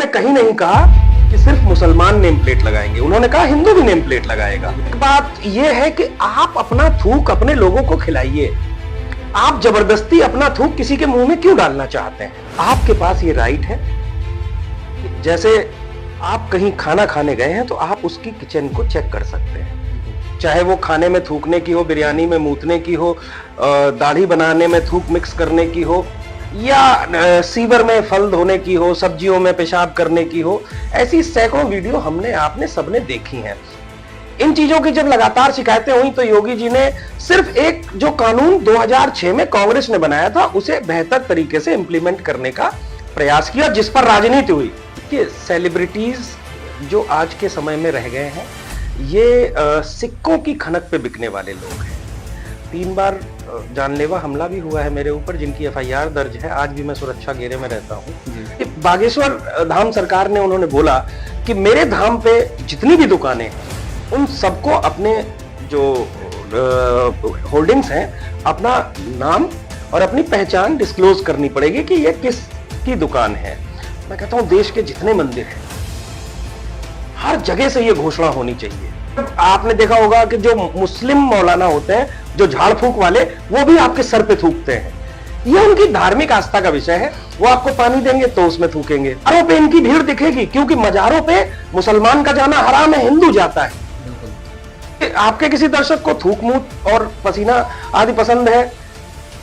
उन्होंने कहीं नहीं कहा कि सिर्फ मुसलमान नेम प्लेट लगाएंगे, उन्होंने कहा हिंदू भी नेम प्लेट लगाएगा। एक बात यह है कि आप अपना थूक अपने लोगों को खिलाइए, आप जबरदस्ती अपना थूक किसी के मुंह में क्यों डालना चाहते हैं? आपके पास ये राइट है। जैसे आप कहीं खाना खाने गए हैं तो आप उसकी किचन को चेक कर सकते हैं, चाहे वो खाने में थूकने की हो, बिरयानी में मूतने की हो, दाढ़ी बनाने में थूक मिक्स करने की हो, या सीवर में फल धोने की हो, सब्जियों में पेशाब करने की हो। ऐसी सैकड़ों वीडियो हमने आपने सबने देखी हैं। इन चीजों की जब लगातार शिकायतें हुई तो योगी जी ने सिर्फ एक जो कानून 2006 में कांग्रेस ने बनाया था उसे बेहतर तरीके से इंप्लीमेंट करने का प्रयास किया, जिस पर राजनीति हुई कि सेलिब्रिटीज जो आज के समय में रह गए हैं ये सिक्कों की खनक पे बिकने वाले लोग हैं। 3 बार जानलेवा हमला भी हुआ है मेरे ऊपर, जिनकी एफआईआर दर्ज है। आज भी मैं सुरक्षा घेरे में रहता हूँ। बागेश्वर धाम सरकार ने उन्होंने बोला कि मेरे धाम पे जितनी भी दुकानें हैं उन सबको अपने जो होल्डिंग्स हैं अपना नाम और अपनी पहचान डिस्क्लोज करनी पड़ेगी कि ये किस की दुकान है। मैं कहता हूं देश के जितने मंदिर हैं हर जगह से ये घोषणा होनी चाहिए। आपने देखा होगा कि जो मुस्लिम मौलाना होते हैं, जो झाड़ फूक वाले, वो भी आपके सर पे थूकते हैं। ये उनकी धार्मिक आस्था का विषय है। वो आपको पानी देंगे तो उसमें थूकेंगे। मजारों पे इनकी भीड़ दिखेगी क्योंकि मजारों पे मुसलमान का जाना हराम है, हिंदू जाता है। आपके किसी दर्शक को थूक मूत और पसीना आदि पसंद है,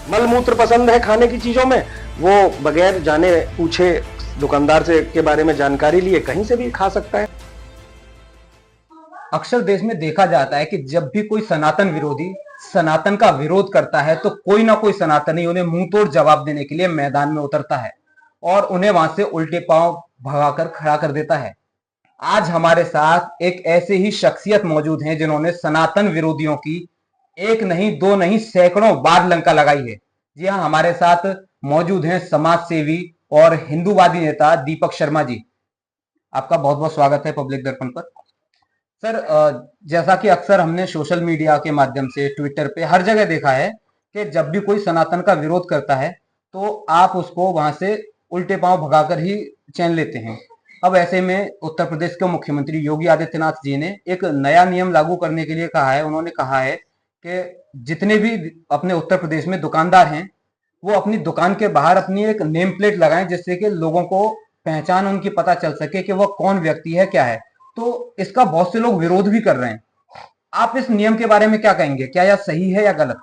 मल मूत्र पसंद है खाने की चीजों में, वो बगैर जाने पूछे दुकानदार से के बारे में जानकारी लिए कहीं से भी खा सकता है। अक्सर देश में देखा जाता है कि जब भी कोई सनातन विरोधी सनातन का विरोध करता है तो कोई ना कोई सनातनी उन्हें मुंह तोड़ जवाब देने के लिए मैदान में उतरता है और उन्हें वहां से उल्टे पांव भगाकर खड़ा कर देता है। आज हमारे साथ एक ऐसे ही शख्सियत मौजूद हैं जिन्होंने सनातन विरोधियों की एक नहीं दो नहीं सैकड़ों बार लंका लगाई है। जी हाँ, हमारे साथ मौजूद हैं समाज सेवी और हिंदूवादी नेता दीपक शर्मा जी। आपका बहुत बहुत स्वागत है पब्लिक दर्पण पर। सर, जैसा कि अक्सर हमने सोशल मीडिया के माध्यम से, ट्विटर पे, हर जगह देखा है कि जब भी कोई सनातन का विरोध करता है तो आप उसको वहां से उल्टे पांव भगाकर ही चैन लेते हैं। अब ऐसे में उत्तर प्रदेश के मुख्यमंत्री योगी आदित्यनाथ जी ने एक नया नियम लागू करने के लिए कहा है। उन्होंने कहा है कि जितने भी अपने उत्तर प्रदेश में दुकानदार हैं वो अपनी दुकान के बाहर अपनी एक नेम प्लेट लगाएं, जिससे कि लोगों को पहचान उनकी पता चल सके कि वह कौन व्यक्ति है, क्या है। तो इसका बहुत से लोग विरोध भी कर रहे हैं। आप इस नियम के बारे में क्या कहेंगे? क्या यह सही है या गलत?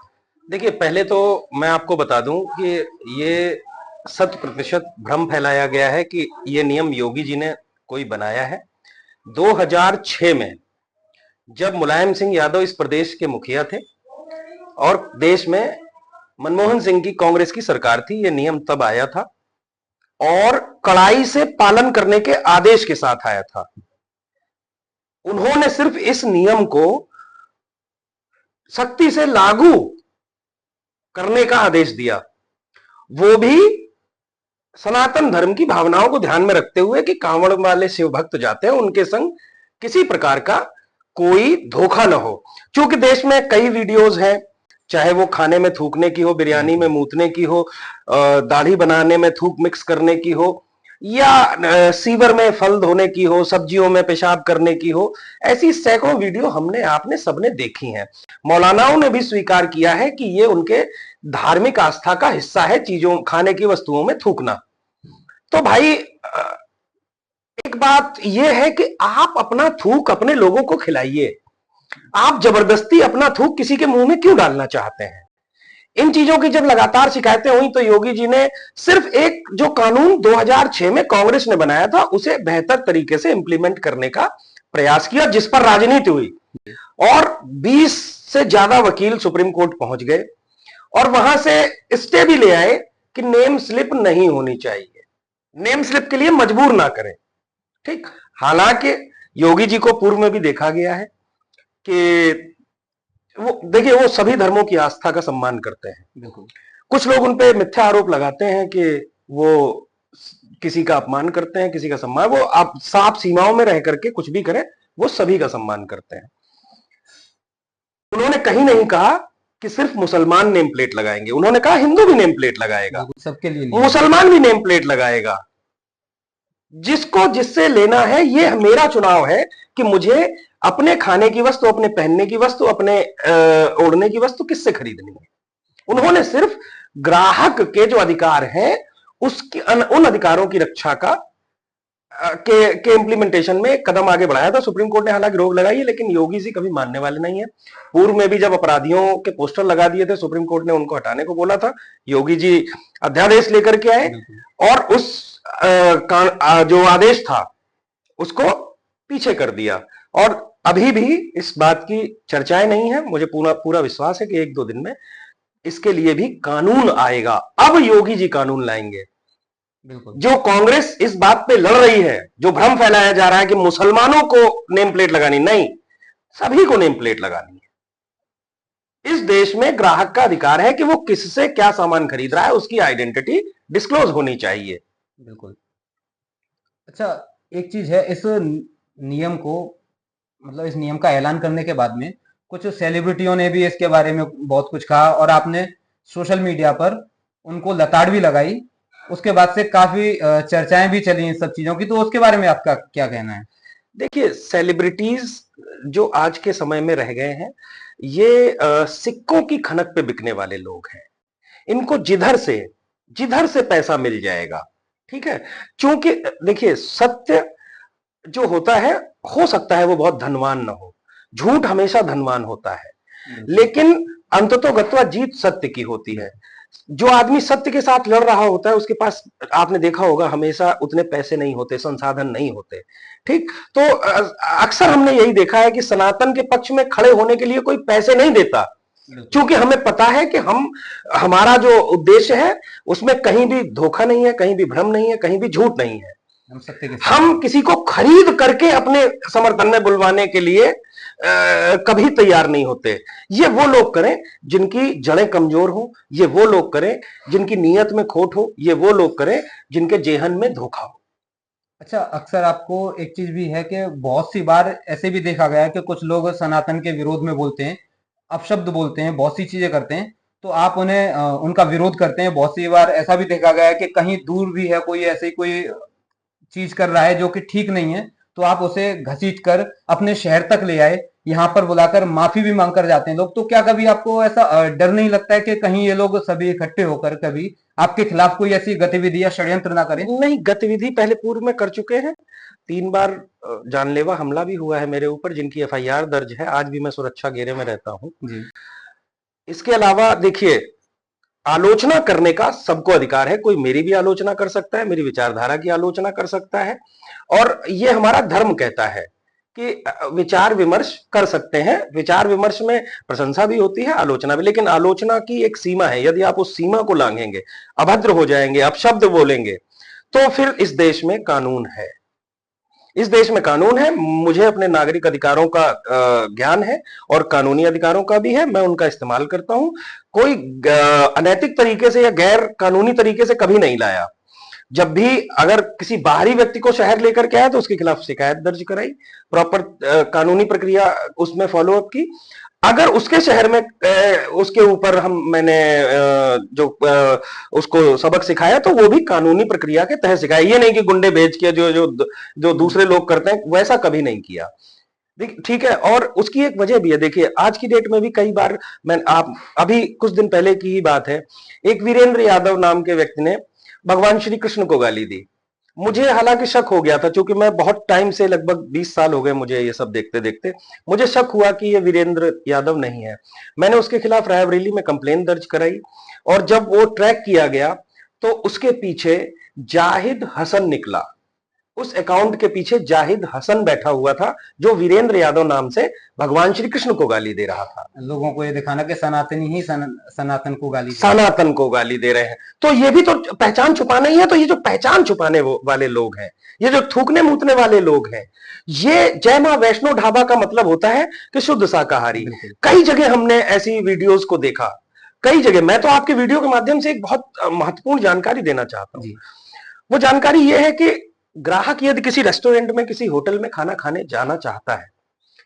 देखिए, पहले तो मैं आपको बता दूं कि ये 100% भ्रम फैलाया गया है कि ये नियम योगी जी ने कोई बनाया है। 2006 में जब मुलायम सिंह यादव इस प्रदेश के मुखिया थे और देश में मनमोहन सिंह की कांग्रेस की सरकार थी, ये नियम तब आया था और कड़ाई से पालन करने के आदेश के साथ आया था। उन्होंने सिर्फ इस नियम को सख्ती से लागू करने का आदेश दिया, वो भी सनातन धर्म की भावनाओं को ध्यान में रखते हुए कि कांवड़ वाले शिव भक्त जाते हैं उनके संग किसी प्रकार का कोई धोखा न हो। क्योंकि देश में कई वीडियोस हैं, चाहे वो खाने में थूकने की हो, बिरयानी में मूतने की हो, दाढ़ी बनाने में थूक मिक्स करने की हो, या सीवर में फल धोने की हो, सब्जियों में पेशाब करने की हो। ऐसी सैकड़ों वीडियो हमने आपने सबने देखी हैं। मौलानाओं ने भी स्वीकार किया है कि ये उनके धार्मिक आस्था का हिस्सा है, चीजों खाने की वस्तुओं में थूकना। तो भाई एक बात यह है कि आप अपना थूक अपने लोगों को खिलाइए, आप जबरदस्ती अपना थूक किसी के मुंह में क्यों डालना चाहते हैं? इन चीजों की जब लगातार शिकायतें हुई तो योगी जी ने सिर्फ एक जो कानून 2006 में कांग्रेस ने बनाया था उसे बेहतर तरीके से इंप्लीमेंट करने का प्रयास किया, जिस पर राजनीति हुई और 20 से ज्यादा वकील सुप्रीम कोर्ट पहुंच गए और वहां से स्टे भी ले आए कि नेम स्लिप नहीं होनी चाहिए, नेम स्लिप के लिए मजबूर ना करें। ठीक, हालांकि योगी जी को पूर्व में भी देखा गया है कि वो देखिए वो सभी धर्मों की आस्था का सम्मान करते हैं। बिल्कुल। कुछ लोग उन पे मिथ्या आरोप लगाते हैं कि वो किसी का अपमान करते हैं, किसी का सम्मान, वो आप साफ सीमाओं में रह करके कुछ भी करें, वो सभी का सम्मान करते हैं। उन्होंने कहीं नहीं कहा कि सिर्फ मुसलमान नेम प्लेट लगाएंगे, उन्होंने कहा हिंदू भी नेम प्लेट लगाएगा, सबके लिए मुसलमान भी नेम प्लेट लगाएगा। जिसको जिससे लेना है, ये मेरा चुनाव है कि मुझे अपने खाने की वस्तु, अपने पहनने की वस्तु, अपने ओढ़ने की वस्तु किससे खरीदनी है। उन्होंने सिर्फ ग्राहक के जो अधिकार हैं उसकी उन अधिकारों की रक्षा का के इम्प्लीमेंटेशन में कदम आगे बढ़ाया था। सुप्रीम कोर्ट ने हालांकि रोक लगाई है, लेकिन योगी जी कभी मानने वाले नहीं है। पूर्व में भी जब अपराधियों के पोस्टर लगा दिए थे, सुप्रीम कोर्ट ने उनको हटाने को बोला था, योगी जी अध्यादेश लेकर के आए और उस जो आदेश था उसको पीछे कर दिया। और अभी भी इस बात की चर्चाएं नहीं है। मुझे पूरा पूरा विश्वास है कि 1-2 दिन में इसके लिए भी कानून आएगा। अब योगी जी कानून लाएंगे। बिल्कुल। जो कांग्रेस इस बात पे लड़ रही है, जो भ्रम फैलाया जा रहा है कि मुसलमानों को नेम प्लेट लगानी, नहीं, सभी को नेम प्लेट लगानी है। इस देश में ग्राहक का अधिकार है कि वो किससे क्या सामान खरीद रहा है, उसकी आइडेंटिटी डिस्क्लोज होनी चाहिए। बिल्कुल। अच्छा, एक चीज है, इस नियम को, मतलब इस नियम का ऐलान करने के बाद में कुछ सेलिब्रिटियों ने भी इसके बारे में बहुत कुछ कहा और आपने सोशल मीडिया पर उनको लताड़ भी लगाई। उसके बाद से काफी चर्चाएं भी चली इन सब चीजों की, तो उसके बारे में आपका क्या कहना है? देखिए, सेलिब्रिटीज जो आज के समय में रह गए हैं, ये सिक्कों की खनक पे बिकने वाले लोग हैं। इनको जिधर से पैसा मिल जाएगा, ठीक है। क्योंकि देखिए, सत्य जो होता है, हो सकता है वो बहुत धनवान ना हो, झूठ हमेशा धनवान होता है, लेकिन अंततोगत्वा जीत सत्य की होती है। जो आदमी सत्य के साथ लड़ रहा होता है, उसके पास, आपने देखा होगा, हमेशा उतने पैसे नहीं होते, संसाधन नहीं होते, ठीक। तो अक्सर हमने यही देखा है कि सनातन के पक्ष में खड़े होने के लिए कोई पैसे नहीं देता, क्योंकि हमें पता है कि हमारा जो उद्देश्य है उसमें कहीं भी धोखा नहीं है, कहीं भी भ्रम नहीं है, कहीं भी झूठ नहीं है। हम किसी को खरीद करके अपने समर्थन में बुलवाने के लिए कभी तैयार नहीं होते। ये वो लोग करें जिनकी जड़ें कमजोर हो, ये वो लोग करें जिनकी नीयत में खोट हो, ये वो लोग करें जिनके जेहन में धोखा हो। अच्छा, अक्सर आपको एक चीज भी है कि बहुत सी बार ऐसे भी देखा गया है कि कुछ लोग सनातन के विरोध में बोलते हैं, अपशब्द बोलते हैं, बहुत सी चीजें करते हैं, तो आप उन्हें उनका विरोध करते हैं। बहुत सी बार ऐसा भी देखा गया है कि कहीं दूर भी है कोई ऐसी कोई चीज कर रहा है जो कि ठीक नहीं है, तो आप उसे घसीट कर अपने शहर तक ले आए, यहाँ पर बुलाकर माफी भी मांग कर जाते हैं लोग। तो क्या कभी आपको ऐसा डर नहीं लगता है कि कहीं ये लोग सभी इकट्ठे होकर कभी आपके खिलाफ कोई ऐसी गतिविधि या षड्यंत्र ना करें? नहीं, गतिविधि पहले पूर्व में कर चुके हैं। 3 बार जानलेवा हमला भी हुआ है मेरे ऊपर, जिनकी एफआईआर दर्ज है। आज भी मैं सुरक्षा घेरे में रहता हूं जी। इसके अलावा देखिए, आलोचना करने का सबको अधिकार है। कोई मेरी भी आलोचना कर सकता है, मेरी विचारधारा की आलोचना कर सकता है, और ये हमारा धर्म कहता है कि विचार विमर्श कर सकते हैं। विचार विमर्श में प्रशंसा भी होती है, आलोचना भी, लेकिन आलोचना की एक सीमा है। यदि आप उस सीमा को लांघेंगे, अभद्र हो जाएंगे, अपशब्द बोलेंगे, तो फिर इस देश में कानून है। इस देश में कानून है। मुझे अपने नागरिक अधिकारों का ज्ञान है और कानूनी अधिकारों का भी है, मैं उनका इस्तेमाल करता हूं। कोई अनैतिक तरीके से या गैर कानूनी तरीके से कभी नहीं लाया। जब भी अगर किसी बाहरी व्यक्ति को शहर लेकर के आया तो उसके खिलाफ शिकायत दर्ज कराई, प्रॉपर कानूनी प्रक्रिया उसमें फॉलो अप की। अगर उसके शहर में उसके ऊपर मैंने जो उसको सबक सिखाया, तो वो भी कानूनी प्रक्रिया के तहत सिखाया। ये नहीं कि गुंडे भेज के जो दूसरे लोग करते हैं, वैसा कभी नहीं किया, ठीक है। और उसकी एक वजह भी है। देखिए, आज की डेट में भी कई बार आप अभी कुछ दिन पहले की ही बात है, एक वीरेंद्र यादव नाम के व्यक्ति ने भगवान श्री कृष्ण को गाली दी। मुझे हालांकि शक हो गया था, क्योंकि मैं बहुत टाइम से, लगभग 20 साल हो गए मुझे ये सब देखते देखते, मुझे शक हुआ कि ये वीरेंद्र यादव नहीं है। मैंने उसके खिलाफ रायबरेली में कंप्लेन दर्ज कराई, और जब वो ट्रैक किया गया तो उसके पीछे जाहिद हसन निकला। उस अकाउंट के पीछे जाहिद हसन बैठा हुआ था, जो वीरेंद्र यादव नाम से भगवान श्री कृष्ण को गाली दे रहा था। लोगों को ये दिखाना कि सनातनी ही सनातन को गाली दे रहे हैं। तो ये भी तो पहचान छुपाना ही है। तो ये जो पहचान छुपाने वाले लोग हैं, ये जो थूकने मूतने वाले लोग हैं, ये जय मां वैष्णो ढाबा का मतलब होता है कि शुद्ध शाकाहारी। कई जगह हमने ऐसी वीडियोस को देखा, कई जगह। मैं तो आपके वीडियो के माध्यम से एक बहुत महत्वपूर्ण जानकारी देना चाहता हूं। वो जानकारी ये है कि ग्राहक यदि किसी रेस्टोरेंट में, किसी होटल में खाना खाने जाना चाहता है,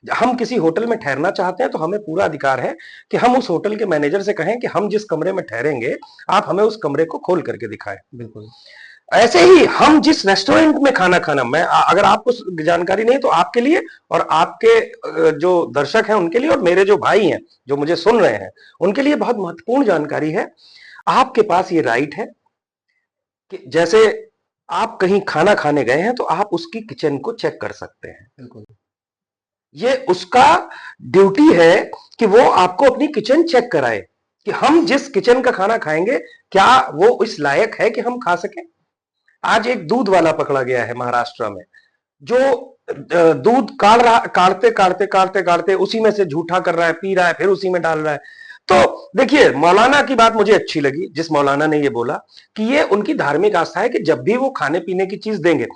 हम किसी होटल में ठहरना चाहते हैं, तो हमें पूरा अधिकार है कि हम उस होटल के मैनेजर से कहें कि हम जिस कमरे में ठहरेंगे, आप हमें उस कमरे को खोल करके दिखाएं। बिल्कुल। ऐसे ही हम जिस रेस्टोरेंट में खाना खाना, मैं अगर आपको जानकारी नहीं तो आपके लिए और आपके जो दर्शक हैं उनके लिए और मेरे जो भाई हैं जो मुझे सुन रहे हैं उनके लिए बहुत महत्वपूर्ण जानकारी है। आपके पास ये राइट है कि जैसे आप कहीं खाना खाने गए हैं तो आप उसकी किचन को चेक कर सकते हैं। बिल्कुल। ये उसका ड्यूटी है कि वो आपको अपनी किचन चेक कराए कि हम जिस किचन का खाना खाएंगे क्या वो इस लायक है कि हम खा सकें। आज एक दूध वाला पकड़ा गया है महाराष्ट्र में जो दूध काटते काटते काटते काटते उसी में से झूठा कर रहा है, पी रहा है, फिर उसी में डाल रहा है। तो देखिए, मौलाना की बात मुझे अच्छी लगी जिस मौलाना ने ये बोला कि ये उनकी धार्मिक आस्था है कि जब भी वो खाने पीने की चीज देंगे,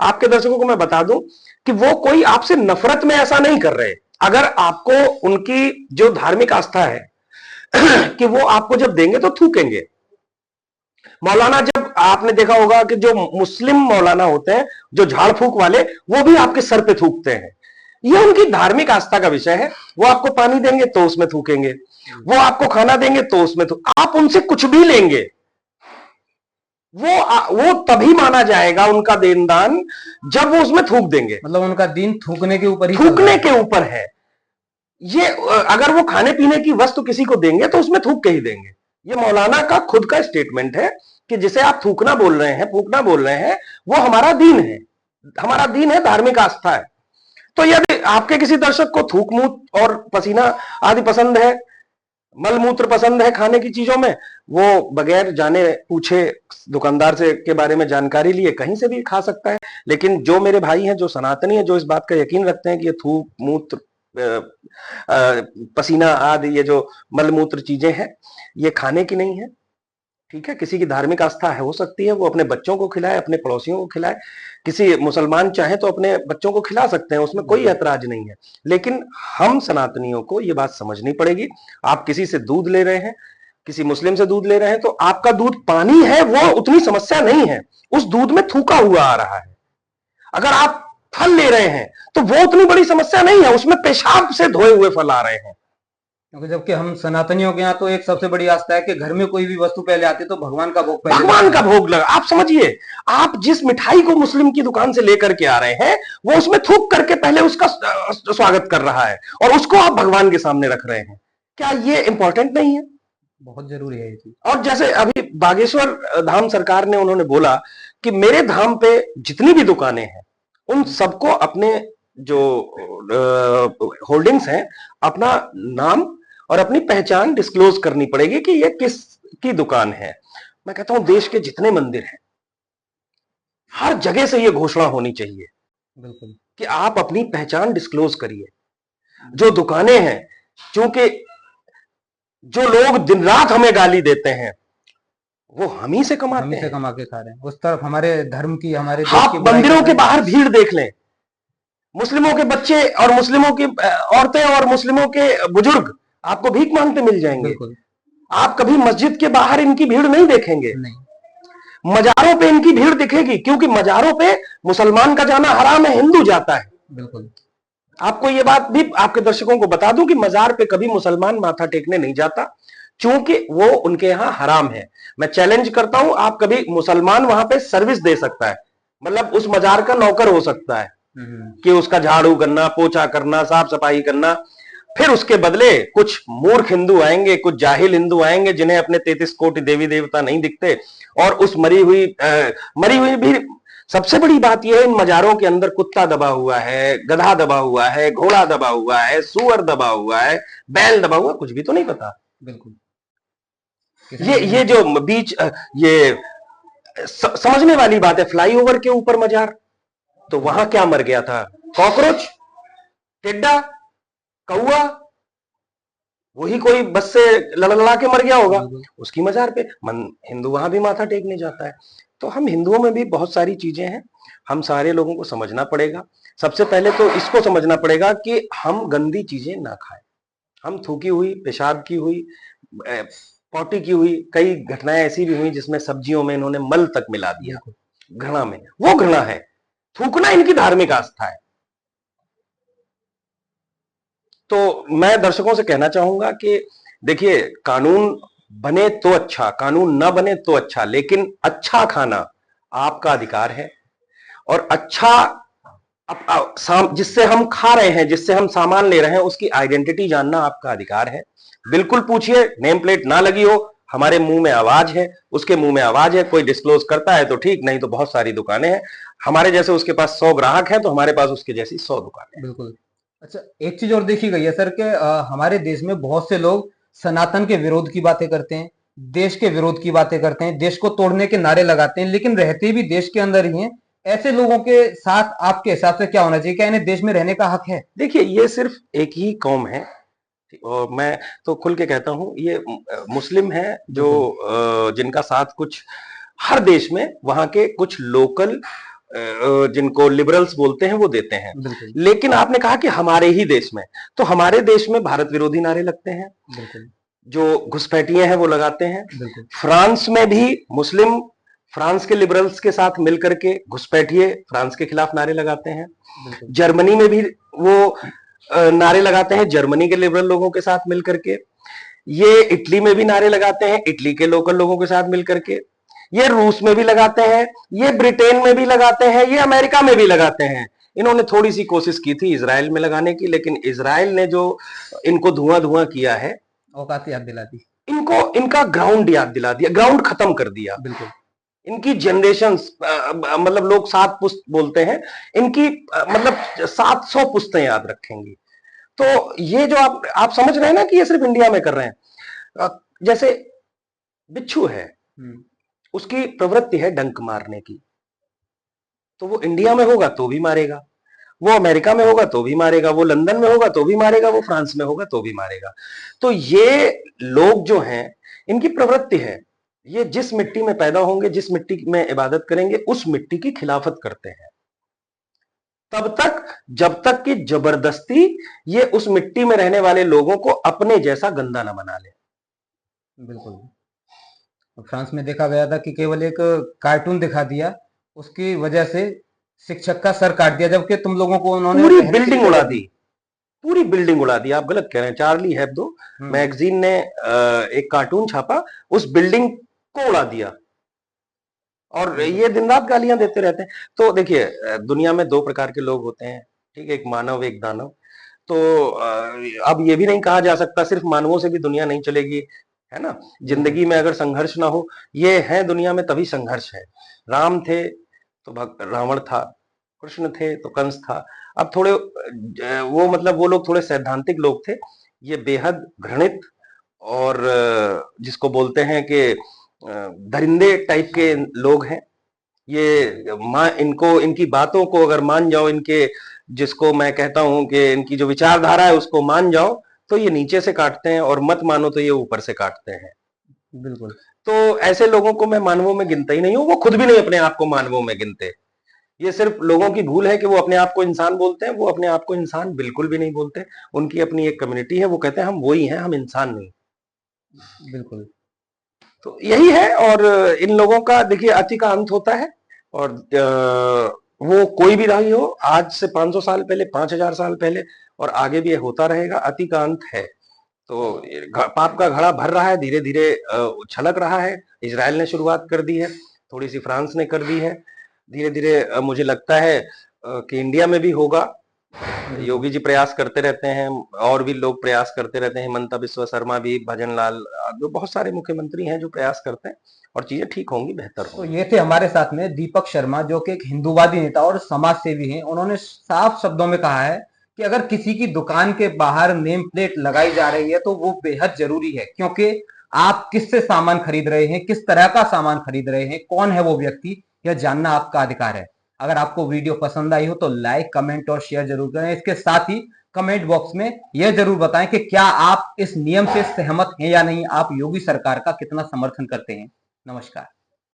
आपके दर्शकों को मैं बता दूं कि वो कोई आपसे नफरत में ऐसा नहीं कर रहे। अगर आपको उनकी जो धार्मिक आस्था है कि वो आपको जब देंगे तो थूकेंगे। मौलाना, जब आपने देखा होगा कि जो मुस्लिम मौलाना होते हैं जो झाड़ फूक वाले, वो भी आपके सर पे थूकते हैं। ये उनकी धार्मिक आस्था का विषय है। वो आपको पानी देंगे तो उसमें थूकेंगे, वो आपको खाना देंगे तो उसमें आप उनसे कुछ भी लेंगे, वो तभी माना जाएगा उनका देनदान जब वो उसमें थूक देंगे। मतलब उनका दिन थूकने के ऊपर ही, थूकने के ऊपर है। ये अगर वो खाने पीने की वस्तु किसी को देंगे तो उसमें थूक के ही देंगे। ये मौलाना का खुद का स्टेटमेंट है कि जिसे आप थूकना बोल रहे हैं, फूकना बोल रहे हैं, वो हमारा दीन है, हमारा दीन है, धार्मिक आस्था है। तो यदि आपके किसी दर्शक को थूक मूत और पसीना आदि पसंद है, मलमूत्र पसंद है खाने की चीजों में, वो बगैर जाने पूछे दुकानदार से के बारे में जानकारी लिए कहीं से भी खा सकता है। लेकिन जो मेरे भाई हैं, जो सनातनी हैं, जो इस बात का यकीन रखते हैं कि ये थूक मूत्र पसीना आदि ये जो मलमूत्र चीजें हैं ये खाने की नहीं है, ठीक है, किसी की धार्मिक आस्था है, हो सकती है, वो अपने बच्चों को खिलाए, अपने पड़ोसियों को खिलाए। किसी मुसलमान चाहे तो अपने बच्चों को खिला सकते हैं, उसमें कोई ऐतराज नहीं है। लेकिन हम सनातनियों को ये बात समझनी पड़ेगी। आप किसी से दूध ले रहे हैं, किसी मुस्लिम से दूध ले रहे हैं, तो आपका दूध पानी है, वो उतनी समस्या नहीं है, उस दूध में थूका हुआ आ रहा है। अगर आप फल ले रहे हैं तो वो उतनी बड़ी समस्या नहीं है, उसमें पेशाब से धोए हुए फल आ रहे हैं। क्योंकि जबकि हम सनातनियों के यहाँ तो एक सबसे बड़ी आस्था है कि घर में कोई भी वस्तु पहले आती है तो भगवान का भोग पहले, भगवान का भोग लगा। आप समझिए, आप जिस मिठाई को मुस्लिम की दुकान से लेकर के आ रहे हैं वो उसमें थूक करके पहले उसका स्वागत कर रहा है और उसको आप भगवान के सामने रख रहे हैं। क्या ये इंपॉर्टेंट नहीं है? बहुत जरूरी है ये चीज। और जैसे अभी बागेश्वर धाम सरकार ने उन्होंने बोला कि मेरे धाम पे जितनी भी दुकानें हैं उन सबको अपने जो होल्डिंग्स हैं अपना नाम और अपनी पहचान डिस्क्लोज करनी पड़ेगी कि ये किस की दुकान है। मैं कहता हूं देश के जितने मंदिर हैं हर जगह से ये घोषणा होनी चाहिए। बिल्कुल। कि आप अपनी पहचान डिस्क्लोज करिए। जो दुकानें हैं, क्योंकि जो लोग दिन रात हमें गाली देते हैं वो हम ही से कमाते हैं, हम ही से कमा के खा रहे हैं। उस तरफ हमारे धर्म की, हमारे देश आप की बुराई मंदिरों कर के रहे हैं। बाहर भीड़ देख लें, मुस्लिमों के बच्चे और मुस्लिमों की औरतें और मुस्लिमों के बुजुर्ग आपको भीख मांगते मिल जाएंगे। बिल्कुल। आप कभी मस्जिद के बाहर इनकी भीड़ नहीं देखेंगे, नहीं। मजारों पे इनकी भीड़ दिखेगी, क्योंकि मजारों पे मुसलमान का जाना हराम है, हिंदू जाता है। बिल्कुल। आपको ये बात भी आपके दर्शकों को बता दूं कि मजार पे कभी मुसलमान माथा टेकने नहीं जाता, क्योंकि वो उनके यहां हराम है। मैं चैलेंज करता हूं, आप कभी मुसलमान वहां पे सर्विस दे सकता है, मतलब उस मजार का नौकर हो सकता है कि उसका झाड़ू करना, पोछा करना, साफ सफाई करना। फिर उसके बदले कुछ मूर्ख हिंदू आएंगे, कुछ जाहिल हिंदू आएंगे जिन्हें अपने 33 कोटि देवी देवता नहीं दिखते, और उस मरी हुई भी। सबसे बड़ी बात यह है, इन मजारों के अंदर कुत्ता दबा हुआ है, गधा दबा हुआ है, घोड़ा दबा हुआ है, सुअर दबा हुआ है, बैल दबा हुआ, कुछ भी तो नहीं पता। बिल्कुल। ये जो बीच ये समझने वाली बात है, फ्लाईओवर के ऊपर मजार, तो वहां क्या मर गया था? कॉकरोच, टिड्डा, कौआ, वही कोई बस से लड़लड़ा के मर गया होगा, उसकी मजार पे हिंदू वहां भी माथा टेकने जाता है। तो हम हिंदुओं में भी बहुत सारी चीजें हैं, हम सारे लोगों को समझना पड़ेगा। सबसे पहले तो इसको समझना पड़ेगा कि हम गंदी चीजें ना खाएं। हम थूकी हुई, पेशाब की हुई, पॉटी की हुई, कई घटनाएं ऐसी भी हुई जिसमें सब्जियों में इन्होंने मल तक मिला दिया, घृणा में। वो घृणा है, थूकना इनकी धार्मिक आस्था है। तो मैं दर्शकों से कहना चाहूंगा कि देखिए, कानून बने तो अच्छा, कानून ना बने तो अच्छा, लेकिन अच्छा खाना आपका अधिकार है। और अच्छा जिससे हम खा रहे हैं, जिससे हम सामान ले रहे हैं, उसकी आइडेंटिटी जानना आपका अधिकार है। बिल्कुल पूछिए, नेम प्लेट ना लगी हो, हमारे मुंह में आवाज है, उसके मुंह में आवाज है, कोई डिस्क्लोज करता है तो ठीक, नहीं तो बहुत सारी दुकानें हैं हमारे जैसे, उसके पास 100 ग्राहक हैं तो हमारे पास उसके जैसी 100 दुकानें। बिल्कुल। अच्छा, एक चीज और देखी गई है सर कि हमारे देश में बहुत से लोग सनातन के विरोध की बातें करते हैं, देश के विरोध की बातें करते हैं, देश को तोड़ने के नारे लगाते हैं, लेकिन रहते भी देश के अंदर ही हैं। ऐसे लोगों के साथ आपके हिसाब से क्या होना चाहिए? क्या इन्हें देश में रहने का हक है? देखिए, ये सिर्फ एक ही कौम है, और मैं तो खुल के कहता हूं, ये मुस्लिम है जो जिनका साथ कुछ हर देश में वहां के कुछ लोकल जिनको लिबरल्स बोलते हैं वो देते हैं। लेकिन आपने कहा कि हमारे ही देश में, तो हमारे देश में भारत विरोधी नारे लगते हैं, जो घुसपैठिए हैं वो लगाते हैं। फ्रांस में भी मुस्लिम फ्रांस के लिबरल्स के साथ मिलकर के घुसपैठिए फ्रांस के खिलाफ नारे लगाते हैं। जर्मनी में भी वो नारे लगाते हैं, जर्मनी के लिबरल लोगों के साथ मिलकर के। ये इटली में भी नारे लगाते हैं, इटली के लोकल लोगों के साथ मिलकर के। ये रूस में भी लगाते हैं, ये ब्रिटेन में भी लगाते हैं, ये अमेरिका में भी लगाते हैं। इन्होंने थोड़ी सी कोशिश की थी इजराइल में लगाने की, लेकिन इजराइल ने जो इनको धुआं धुआं किया है, औकात याद दिला दी इनको, इनका ग्राउंड याद दिला दिया, ग्राउंड खत्म कर दिया। बिल्कुल। इनकी जनरेशन, मतलब लोग 7 पुस्त बोलते हैं, इनकी मतलब 700 पुस्तें याद रखेंगी। तो ये जो आप समझ रहे हैं ना कि ये सिर्फ इंडिया में कर रहे हैं। जैसे बिच्छू है, उसकी प्रवृत्ति है डंक मारने की, तो वो इंडिया में होगा तो भी मारेगा, वो अमेरिका में होगा तो भी मारेगा, वो लंदन में होगा तो भी मारेगा, वो फ्रांस में होगा तो भी मारेगा। तो ये लोग जो हैं, इनकी प्रवृत्ति है, ये जिस मिट्टी में पैदा होंगे, जिस मिट्टी में इबादत करेंगे, उस मिट्टी की खिलाफत करते हैं तब तक जब तक कि जबरदस्ती ये उस मिट्टी में रहने वाले लोगों को अपने जैसा गंदा ना बना ले। बिल्कुल। फ्रांस में देखा गया था कि केवल एक कार्टून दिखा दिया, उसकी वजह से शिक्षक का सर काट दिया, जबकि तुम लोगों को उन्होंने पूरी बिल्डिंग उड़ा दी, पूरी बिल्डिंग उड़ा दी। आप गलत कह रहे हैं। चार्ली हेब्दो मैगजीन ने एक कार्टून छापा, उस बिल्डिंग को उड़ा दिया, और ये दिन रात गालियां देते रहते हैं। तो देखिए, दुनिया में 2 प्रकार के लोग होते हैं, ठीक है, एक मानव एक दानव। तो अब ये भी नहीं कहा जा सकता सिर्फ मानवों से भी दुनिया नहीं चलेगी, है ना। जिंदगी में अगर संघर्ष ना हो, ये है दुनिया में तभी संघर्ष है। राम थे तो रावण था, कृष्ण थे तो कंस था। अब थोड़े वो मतलब वो लोग थोड़े सैद्धांतिक लोग थे, ये बेहद घृणित और जिसको बोलते हैं कि दरिंदे टाइप के लोग हैं। ये इनको, इनकी बातों को अगर मान जाओ, इनके, जिसको मैं कहता हूं कि इनकी जो विचारधारा है उसको मान जाओ, तो ये नीचे से काटते हैं, और मत मानो तो ये ऊपर से काटते हैं। बिल्कुल। तो ऐसे लोगों को मैं मानवों में गिनता ही नहीं हूं, वो खुद भी नहीं अपने आप को मानवों में गिनते। ये सिर्फ लोगों की भूल है कि वो अपने आप को इंसान बोलते हैं, वो अपने आप को इंसान बिल्कुल भी नहीं बोलते। उनकी अपनी एक कम्युनिटी है, वो कहते हैं हम वही हैं, हम इंसान नहीं। बिल्कुल। तो यही है। और इन लोगों का देखिए अति का अंत होता है, और वो कोई भी रही हो, आज से 500 साल पहले, 5000 साल पहले, और आगे भी होता रहेगा। अति का अंत है। तो पाप का घड़ा भर रहा है, धीरे धीरे छलक रहा है। इजराइल ने शुरुआत कर दी है, थोड़ी सी फ्रांस ने कर दी है, धीरे धीरे मुझे लगता है कि इंडिया में भी होगा। योगी जी प्रयास करते रहते हैं, और भी लोग प्रयास करते रहते हैं, हिमंता बिस्वा शर्मा भी, भजन लाल, जो बहुत सारे मुख्यमंत्री हैं जो प्रयास करते हैं, और चीजें ठीक होंगी, बेहतर होंगी। तो ये थे हमारे साथ में दीपक शर्मा, जो कि एक हिंदूवादी नेता और समाज सेवी हैं। उन्होंने साफ शब्दों में कहा है कि अगर किसी की दुकान के बाहर नेम प्लेट लगाई जा रही है तो वो बेहद जरूरी है, क्योंकि आप किससे सामान खरीद रहे हैं, किस तरह का सामान खरीद रहे हैं, कौन है वो व्यक्ति, यह जानना आपका अधिकार है। अगर आपको वीडियो पसंद आई हो तो लाइक, कमेंट और शेयर जरूर करें। इसके साथ ही कमेंट बॉक्स में यह जरूर बताएं कि क्या आप इस नियम से सहमत हैं या नहीं, आप योगी सरकार का कितना समर्थन करते हैं। नमस्कार।